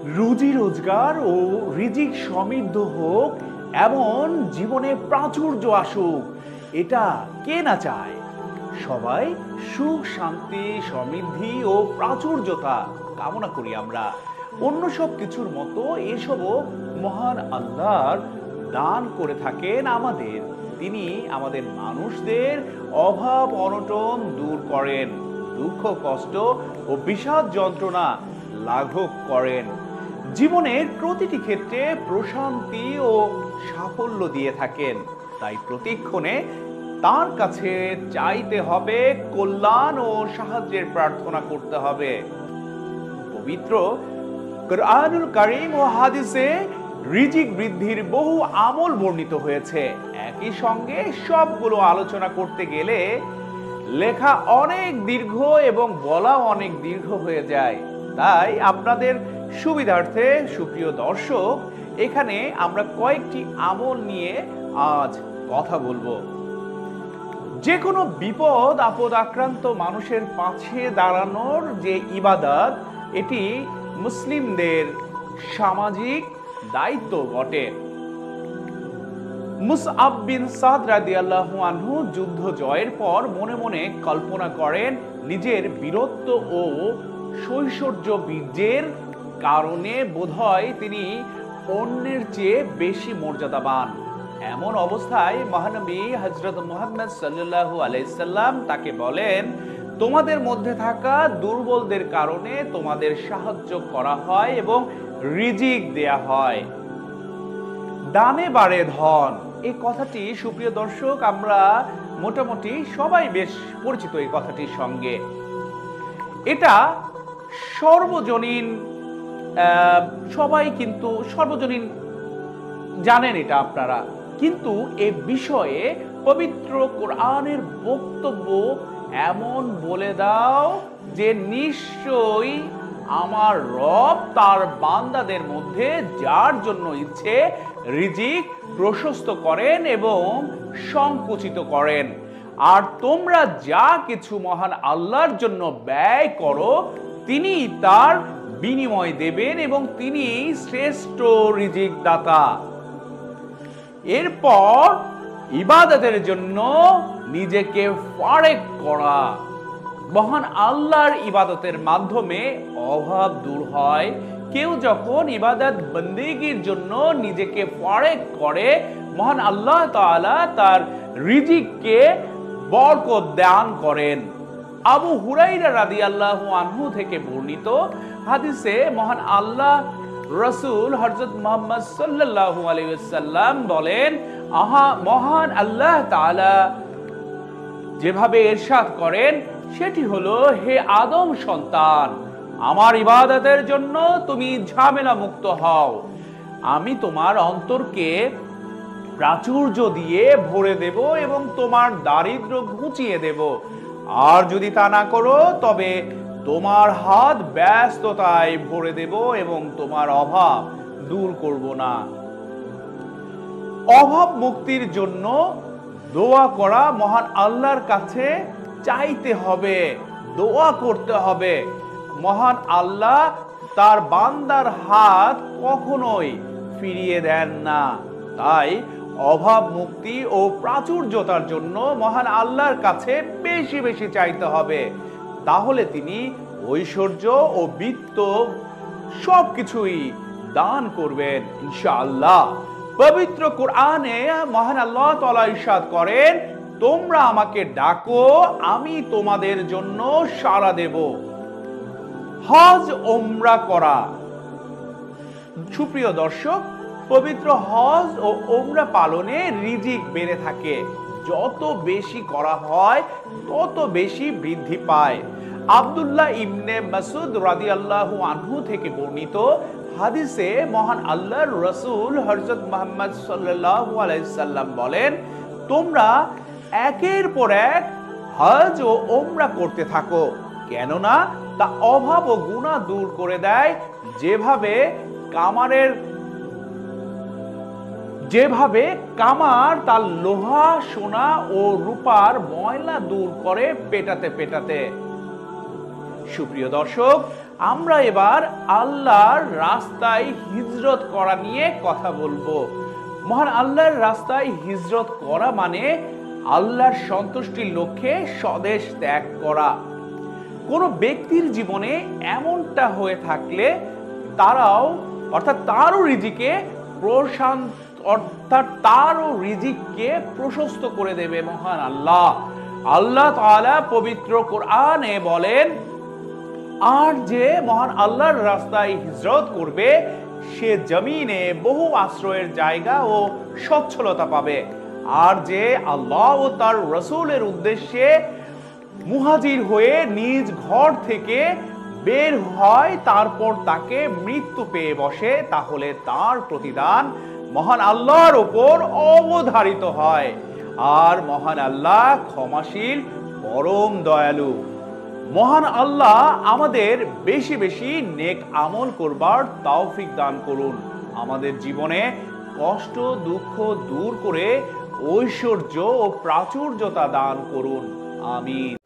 রুজি রোজগার ও রিজিক সমৃদ্ধ হোক, এমন জীবনে প্রাচুর্য আসুক, এটা কে না চায়? সবাই সুখ, শান্তি, সমৃদ্ধি ও প্রাচুর্যতা কামনা করি আমরা। অন্য সব কিছুর মতো এসবও মহান আল্লাহর দান করে থাকেন আমাদের। তিনি আমাদের মানুষদের অভাব অনটন দূর করেন, দুঃখ কষ্ট ও বিষাদ যন্ত্রণা লাঘব করেন, জীবনের প্রতিটি ক্ষেত্রে প্রশান্তি ও সাফল্য দিয়ে থাকেন। তাই প্রতিক্ষণে তার কাছে চাইতে হবে, কল্যাণ ও সাহায্যের প্রার্থনা করতে হবে। পবিত্র কুরআনুল কারীম ও হাদিসে রিজিক বৃদ্ধির বহু আমল বর্ণিত হয়েছে। একই সঙ্গে সবগুলো আলোচনা করতে গেলে লেখা অনেক দীর্ঘ এবং বলা অনেক দীর্ঘ হয়ে যায়। তাই আপনাদের সুবিধার্থে সুপ্রিয় দর্শক, এখানে আমরা কয়েকটি আমল নিয়ে আজ কথা বলবো। যে কোনো বিপদ আপদ আক্রান্ত মানুষের পাশে দাঁড়ানোর যে ইবাদত, এটি মুসলিমদের সামাজিক দায়িত্ব বটে। মুসআব বিন সাদ রাদিয়াল্লাহু আনহু যুদ্ধ জয়ের পর মনে মনে কল্পনা করেন নিজের বীরত্ব ও শৈশর্য বীর্যের কারণে বোধহয় তিনি অন্যের চেয়ে বেশি মর্যাদাবান। এমন অবস্থায় মহানবী হযরত মুহাম্মদ সাল্লাল্লাহু আলাইহি সাল্লাম তাকে বলেন, তোমাদের মধ্যে থাকা দুর্বলদের কারণে তোমাদের সাহায্য করা হয় এবং রিজিক দেয়া হয়। দানে বাড়ে ধন, এই কথাটি সুপ্রিয় দর্শক আমরা মোটামুটি সবাই বেশ পরিচিত এই কথাটির সঙ্গে। এটা সর্বজনীন, সবাই কিন্তু সর্বজনীন জানেন এটা আপনারা, কিন্তু এ বিষয়ে পবিত্র কোরআনের বক্তব্য এমন বলে দাও যে নিশ্চয়ই আমার রব তার বান্দাদের মধ্যে যার জন্য ইচ্ছে রিজিক প্রশস্ত করেন এবং সংকুচিত করেন। আর তোমরা যা কিছু মহান আল্লাহর জন্য ব্যয় করো, তিনি তার বিনিময় দেবেন এবং তিনি শ্রেষ্ঠ রিজিক দাতা। এরপর ইবাদতের জন্য নিজেকে ফারেক করা। মহান আল্লাহর ইবাদতের মাধ্যমে অভাব দূর হয়। কেউ যখন ইবাদত বন্দেগীর জন্য নিজেকে ফারেক করে, মহান আল্লাহ তাআলা তার রিজিককে বরকত দান করেন। আবু হুরায়রা রাদিয়াল্লাহু আনহু থেকে বর্ণিত হাদিসে মহান আল্লাহ রাসূল হযরত মুহাম্মদ সাল্লাল্লাহু আলাইহি ওয়াসাল্লাম বলেন, মহান আল্লাহ তাআলা যেভাবে ইরশাদ করেন সেটি হলো, হে আদম সন্তান, আমার ইবাদতের জন্য তুমি ঝামেলা মুক্ত হও। আমি তোমার অন্তরকে প্রাচুর্য দিয়ে ভরে দেব এবং তোমার দারিদ্র্য ঘুচিয়ে দেব। আর যদি তা না করো তবে তোমার হাত ব্যস্ততায় ভরে দেব এবং তোমার অভাব দূর করব না। অভাব মুক্তির জন্য দোয়া করা, মহান আল্লাহর কাছে চাইতে হবে, দোয়া করতে হবে। মহান আল্লাহ তার বান্দার হাত কখনোই ফিরিয়ে দেন না। তাই অভাব মুক্তি ও প্রাচুর্যতার জন্য মহান আল্লাহর কাছে বেশি বেশি চাইতে হবে। তাহলে তিনি ঐশ্বর্য ও বিত্ত সবকিছুই দান করবেন ইনশাআল্লাহ। পবিত্র কোরআনে মহান আল্লাহ তাআলা ইরশাদ করেন, তোমরা আমাকে ডাকো, আমি তোমাদের জন্য সাড়া দেব। হজ ওমরা করা। সুপ্রিয় দর্শক, পবিত্র হজ ও ওমরা পালনে রিজিক বেড়ে থাকে। যত বেশি করা হয় তত বেশি বৃদ্ধি পায়। আব্দুল্লাহ ইবনে মাসউদ রাদিয়াল্লাহু আনহু থেকে বর্ণিত হাদিসে মহান আল্লাহর রাসূল হযরত মুহাম্মদ সাল্লাল্লাহু আলাইহি সাল্লাম বলেন, তোমরা একের পর এক হজ ও ওমরা করতে থাকো, কেননা তা অভাব ও গুনাহ দূর করে দেয়, যেভাবে কামার তার লোহা সোনা ও রূপার ময়লা দূর করে পেটাতে পেটাতে। সুপ্রিয় দর্শক, আমরা এবার আল্লাহর রাস্তায় হিজরত করা নিয়ে কথা বলবো। মহান আল্লাহর রাস্তায় হিজরত করা মানে আল্লাহর সন্তুষ্টির লক্ষ্যে স্বদেশ ত্যাগ করা। কোনো ব্যক্তির জীবনে এমনটা হয়ে থাকলে তারও রিজিককে প্রশস্ত করে দেবে মহান আল্লাহ। আল্লাহ তাআলা পবিত্র কোরআনে বলেন, আর যে মহান আল্লাহর রাস্তায় হিজরত করবে সে জমিনে বহু আশ্রয়ের জায়গা ও সচ্ছলতা পাবে। আর যে আল্লাহ ও তার রাসূলের উদ্দেশ্যে মুহাজির হয়ে নিজ ঘর থেকে বের হয়, তারপর তাকে মৃত্যু পেয়ে বসে, তাহলে তার প্রতিদান মহান আল্লাহর উপর অবধারিত হয়। আর মহান আল্লাহ ক্ষমাশীল, পরম দয়ালু। মহান আল্লাহ আমাদের বেশি বেশি নেক আমল করবার তৌফিক দান করুন। আমাদের জীবনে কষ্ট দুঃখ দূর করে ঐশ্বর্য ও প্রাচুর্যতা দান করুন। আমিন।